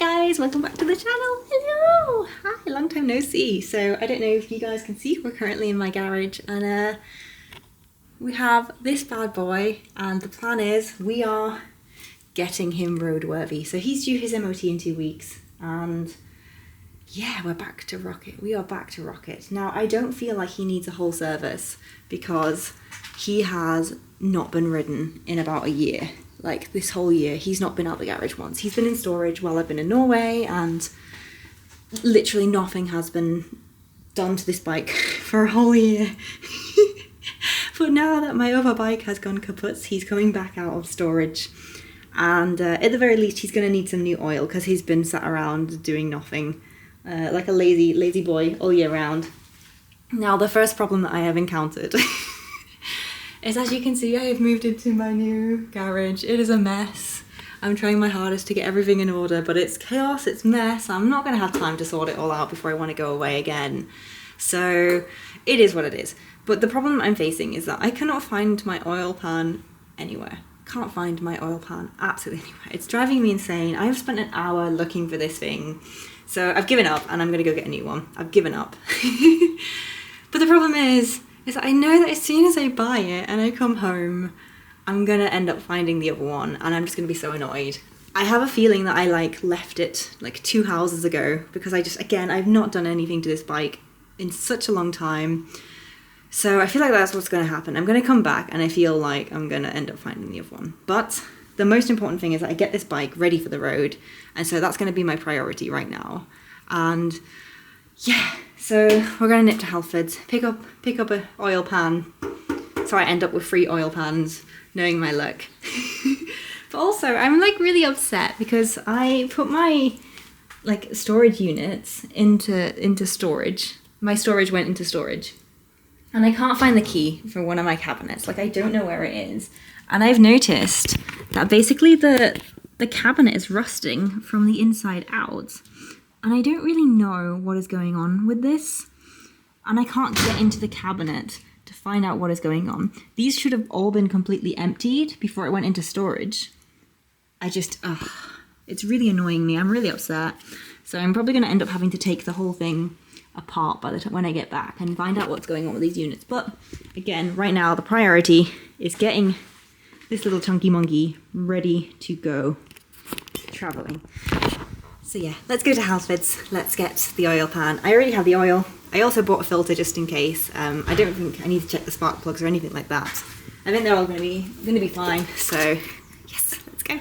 guys, welcome back to the channel. Hello! Hi, long time no see. So I don't know if you guys can see, we're currently in my garage and we have this bad boy and the plan is we are getting him roadworthy. So he's due his MOT in 2 weeks and yeah, we're back to rocket. We are back to rocket. Now I don't feel like he needs a whole service because he has not been ridden in about a year. Like this whole year, he's not been out the garage once. He's been in storage while I've been in Norway and literally nothing has been done to this bike for a whole year. But now that my other bike has gone kaput, he's coming back out of storage. And at the very least, he's going to need some new oil because he's been sat around doing nothing, like a lazy boy all year round. Now, the first problem that I have encountered is, as you can see, I have moved into my new garage. It is a mess. I'm trying my hardest to get everything in order, but it's chaos, it's mess. I'm not going to have time to sort it all out before I want to go away again. So it is what it is. But the problem I'm facing is that I cannot find my oil pan anywhere. Can't find my oil pan absolutely anywhere. It's driving me insane. I have spent an hour looking for this thing. So I've given up and I'm going to go get a new one. I've given up. But the problem is that I know that as soon as I buy it and I come home, I'm gonna end up finding the other one and I'm just gonna be so annoyed. I have a feeling that I left it 2 houses ago because I've not done anything to this bike in such a long time. So I feel like that's what's gonna happen. I'm gonna come back and I feel like I'm gonna end up finding the other one. But the most important thing is that I get this bike ready for the road. And so that's gonna be my priority right now. Yeah, so we're gonna nip to Halfords, pick up a oil pan, so I end up with 3 oil pans, knowing my luck. But also, I'm really upset because I put my storage units into storage. My storage went into storage, and I can't find the key for one of my cabinets. I don't know where it is, and I've noticed that basically the cabinet is rusting from the inside out. And I don't really know what is going on with this. And I can't get into the cabinet to find out what is going on. These should have all been completely emptied before it went into storage. It's really annoying me. I'm really upset. So I'm probably going to end up having to take the whole thing apart by the time when I get back and find out what's going on with these units. But again, right now the priority is getting this little chunky monkey ready to go traveling. So yeah, let's go to Halfords, let's get the oil pan. I already have the oil. I also bought a filter just in case. I don't think I need to check the spark plugs or anything like that. I think they're all gonna be fine. So yes, let's go.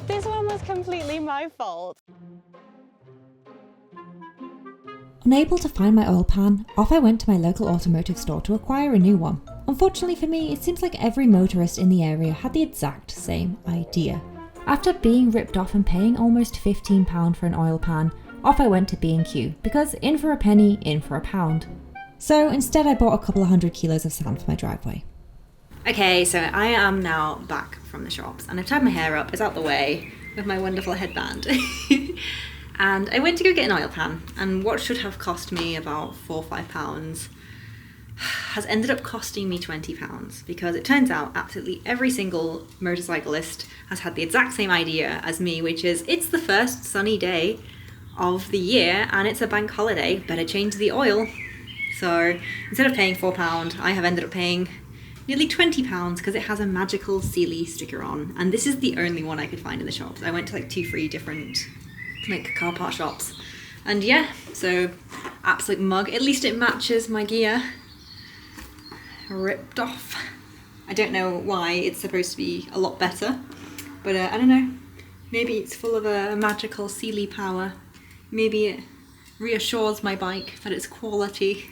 This one was completely my fault. Unable to find my oil pan, off I went to my local automotive store to acquire a new one. Unfortunately for me, it seems like every motorist in the area had the exact same idea. After being ripped off and paying almost £15 for an oil pan, off I went to B&Q, because in for a penny, in for a pound. So instead I bought a couple of 100 kilos of sand for my driveway. Okay, so I am now back from the shops and I've tied my hair up, it's out the way, with my wonderful headband. And I went to go get an oil pan, and what should have cost me about £4 or £5 has ended up costing me £20, because it turns out absolutely every single motorcyclist has had the exact same idea as me, which is it's the first sunny day of the year and it's a bank holiday, better change the oil. So instead of paying £4, I have ended up paying nearly £20 because it has a magical Sealy sticker on, and this is the only one I could find in the shops. I went to 2-3 different car part shops, and yeah, so absolute mug. At least it matches my gear. Ripped off. I don't know why, it's supposed to be a lot better, but I don't know, maybe it's full of a magical Sealy power. Maybe it reassures my bike that it's quality.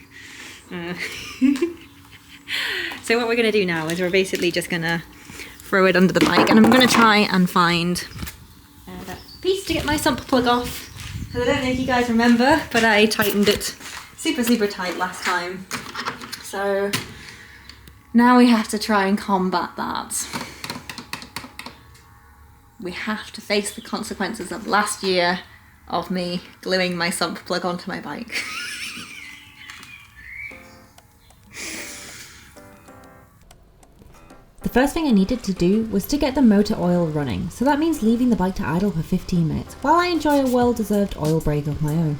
So what we're going to do now is we're basically just going to throw it under the bike, and I'm going to try and find that piece to get my sump plug off, because I don't know if you guys remember, but I tightened it super tight last time. So now we have to try and combat that. We have to face the consequences of last year of me gluing my sump plug onto my bike. first thing I needed to do was to get the motor oil running, so that means leaving the bike to idle for 15 minutes while I enjoy a well-deserved oil break of my own.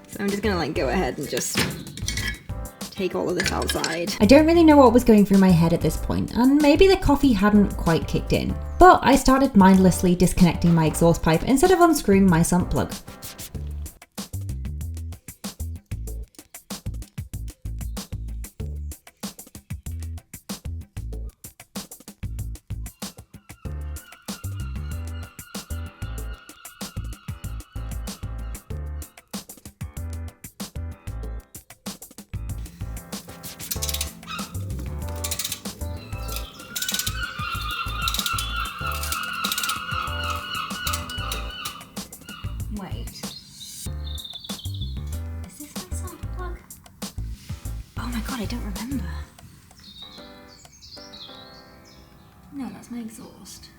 So I'm just gonna go ahead and just take all of this outside. I don't really know what was going through my head at this point, and maybe the coffee hadn't quite kicked in, but I started mindlessly disconnecting my exhaust pipe instead of unscrewing my sump plug. Wait. Is this my sump plug? Oh my god, I don't remember. No, that's my exhaust.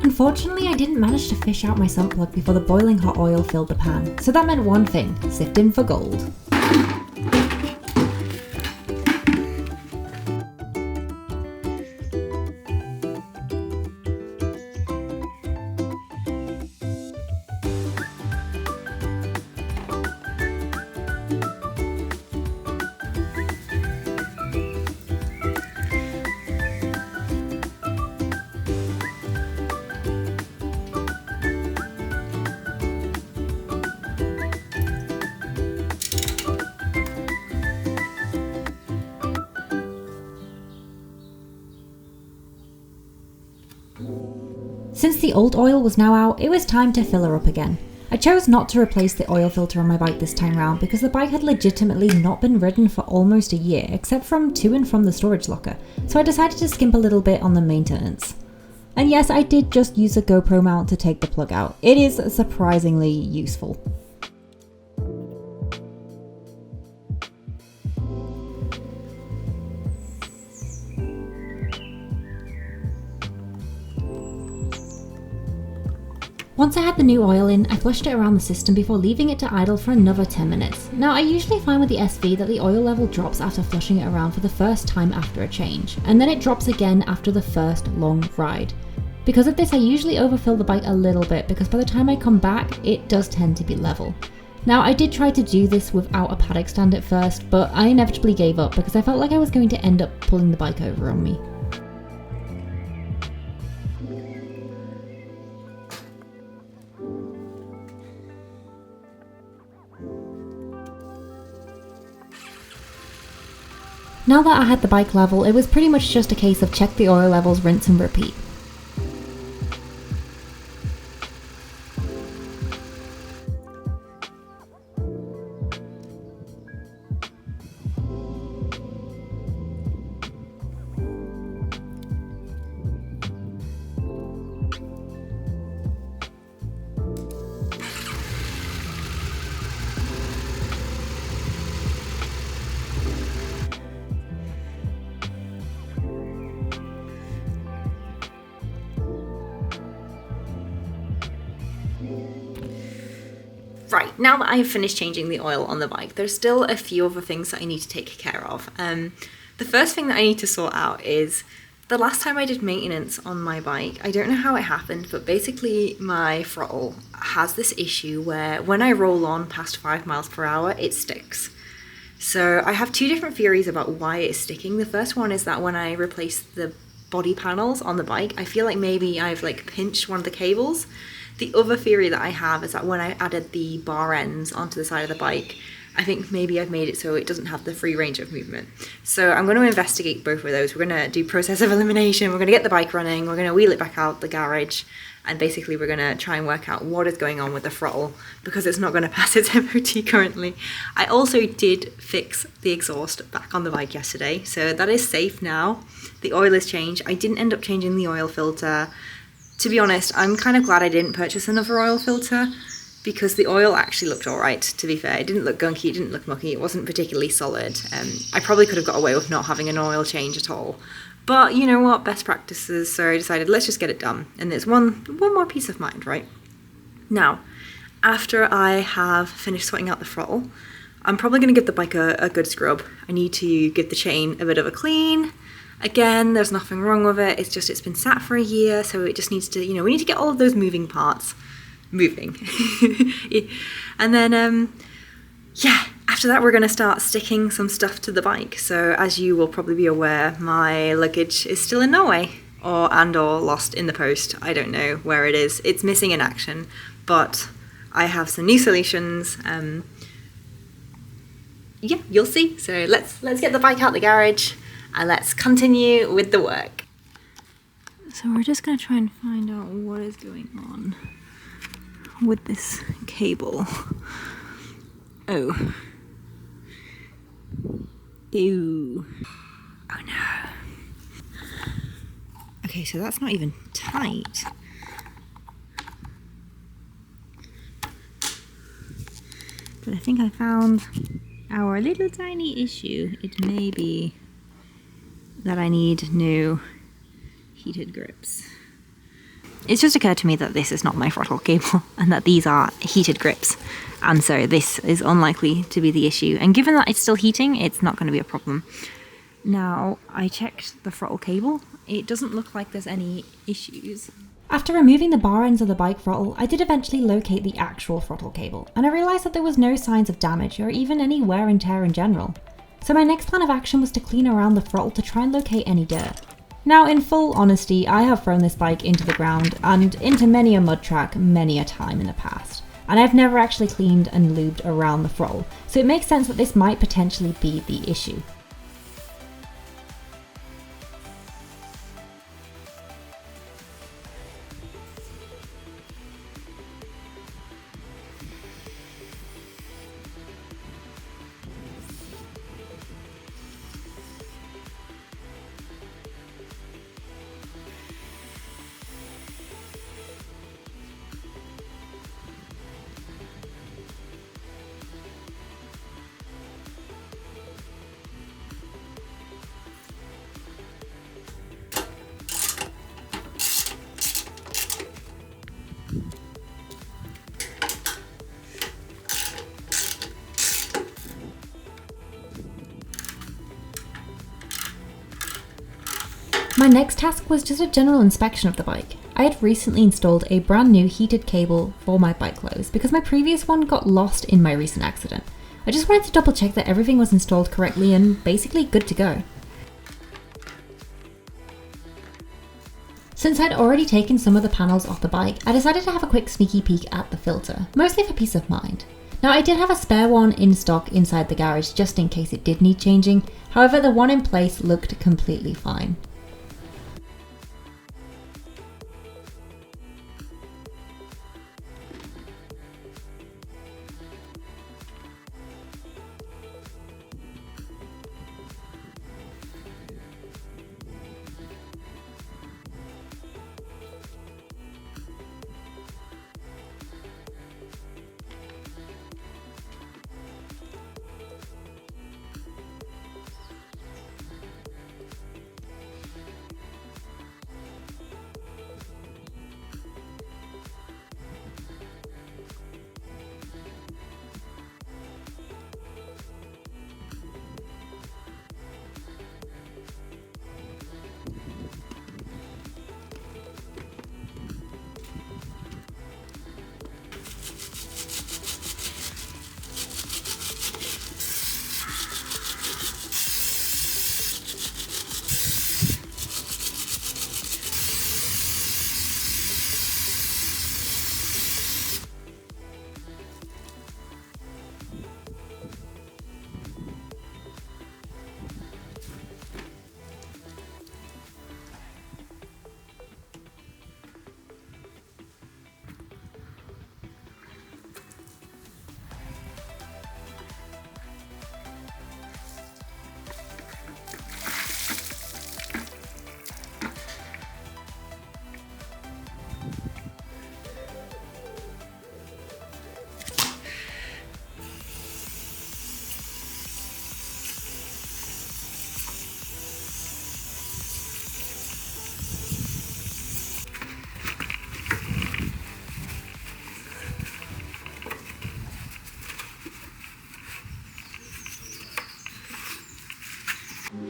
Unfortunately, I didn't manage to fish out my sump plug before the boiling hot oil filled the pan, so that meant one thing: sifting for gold. Since the old oil was now out, it was time to fill her up again. I chose not to replace the oil filter on my bike this time round because the bike had legitimately not been ridden for almost a year, except from to and from the storage locker, so I decided to skimp a little bit on the maintenance. And yes, I did just use a GoPro mount to take the plug out. It is surprisingly useful. Once I had the new oil in, I flushed it around the system before leaving it to idle for another 10 minutes. Now, I usually find with the SV that the oil level drops after flushing it around for the first time after a change, and then it drops again after the first long ride. Because of this, I usually overfill the bike a little bit because by the time I come back, it does tend to be level. Now, I did try to do this without a paddock stand at first, but I inevitably gave up because I felt like I was going to end up pulling the bike over on me. Now that I had the bike level, it was pretty much just a case of check the oil levels, rinse and repeat. Right, now that I have finished changing the oil on the bike, there's still a few other things that I need to take care of. The first thing that I need to sort out is the last time I did maintenance on my bike, I don't know how it happened, but basically my throttle has this issue where when I roll on past 5 miles per hour, it sticks. So I have two different theories about why it's sticking. The first one is that when I replace the body panels on the bike, I feel like maybe I've like pinched one of the cables. The other theory that I have is that when I added the bar ends onto the side of the bike, I think maybe I've made it so it doesn't have the free range of movement. So I'm going to investigate both of those. We're going to do process of elimination. We're going to get the bike running. We're going to wheel it back out the garage. And basically we're going to try and work out what is going on with the throttle because it's not going to pass its MOT currently. I also did fix the exhaust back on the bike yesterday. So that is safe now. The oil is changed. I didn't end up changing the oil filter. To be honest, I'm kind of glad I didn't purchase another oil filter because the oil actually looked all right, to be fair. It didn't look gunky, it didn't look mucky, it wasn't particularly solid. I probably could have got away with not having an oil change at all. But you know what, best practices, so I decided let's just get it done. And there's one more peace of mind, right? Now, after I have finished sorting out the throttle, I'm probably going to give the bike a good scrub. I need to give the chain a bit of a clean. Again, there's nothing wrong with it, it's just it's been sat for a year, so it just needs to, we need to get all of those moving parts moving. And then, after that we're going to start sticking some stuff to the bike. So as you will probably be aware, my luggage is still in Norway or lost in the post. I don't know where it is. It's missing in action, but I have some new solutions. You'll see. So let's get the bike out the garage and let's continue with the work. So we're just going to try and find out what is going on with this cable. Oh. Ew. Oh no. Okay, so that's not even tight. But I think I found our little tiny issue. It may be that I need new heated grips. It's just occurred to me that this is not my throttle cable and that these are heated grips, and so this is unlikely to be the issue, and given that it's still heating, it's not going to be a problem. Now, I checked the throttle cable. It doesn't look like there's any issues. After removing the bar ends of the bike throttle, I did eventually locate the actual throttle cable, and I realised that there was no signs of damage or even any wear and tear in general. So my next plan of action was to clean around the throttle to try and locate any dirt. Now, in full honesty, I have thrown this bike into the ground and into many a mud track many a time in the past, and I've never actually cleaned and lubed around the throttle, so it makes sense that this might potentially be the issue. My next task was just a general inspection of the bike. I had recently installed a brand new heated cable for my bike clothes because my previous one got lost in my recent accident. I just wanted to double check that everything was installed correctly and basically good to go. Since I'd already taken some of the panels off the bike, I decided to have a quick sneaky peek at the filter, mostly for peace of mind. Now, I did have a spare one in stock inside the garage just in case it did need changing, however the one in place looked completely fine.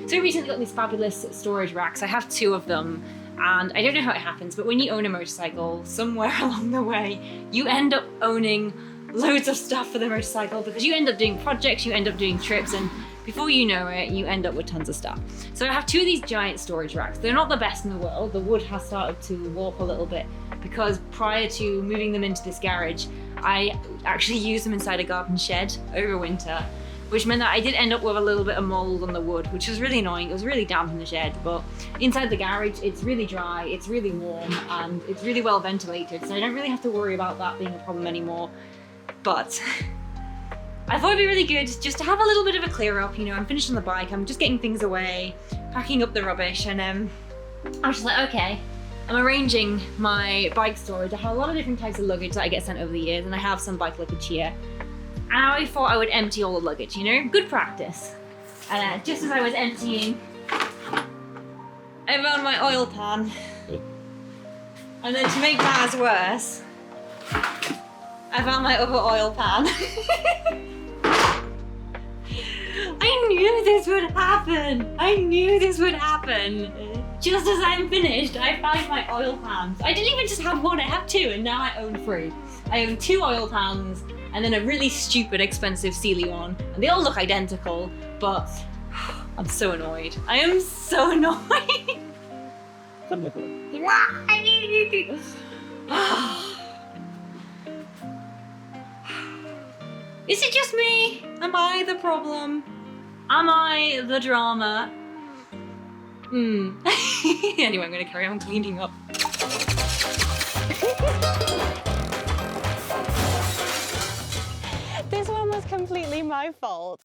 So I recently got these fabulous storage racks. I have 2 of them, and I don't know how it happens, but when you own a motorcycle, somewhere along the way, you end up owning loads of stuff for the motorcycle because you end up doing projects, you end up doing trips, and before you know it, you end up with tons of stuff. So I have 2 of these giant storage racks. They're not the best in the world. The wood has started to warp a little bit because prior to moving them into this garage, I actually used them inside a garden shed over winter, which meant that I did end up with a little bit of mold on the wood, which was really annoying. It was really damp in the shed, but inside the garage, it's really dry, it's really warm, and it's really well ventilated, so I don't really have to worry about that being a problem anymore. But I thought it'd be really good just to have a little bit of a clear up. You know, I'm finished on the bike, I'm just getting things away, packing up the rubbish, and I was just like, okay, I'm arranging my bike storage. I have a lot of different types of luggage that I get sent over the years, and I have some bike luggage here. And I thought I would empty all the luggage, you know, good practice. And just as I was emptying, I found my oil pan. And then to make matters worse, I found my other oil pan. I knew this would happen. I knew this would happen. Just as I'm finished, I found my oil pans. I didn't even just have 1, I have 2, and now I own 3. I own 2 oil pans, and then a really stupid expensive Sealy one. And they all look identical, but I'm so annoyed. I am so annoyed. Is it just me? Am I the problem? Am I the drama? Anyway, I'm gonna carry on cleaning up. This one was completely my fault.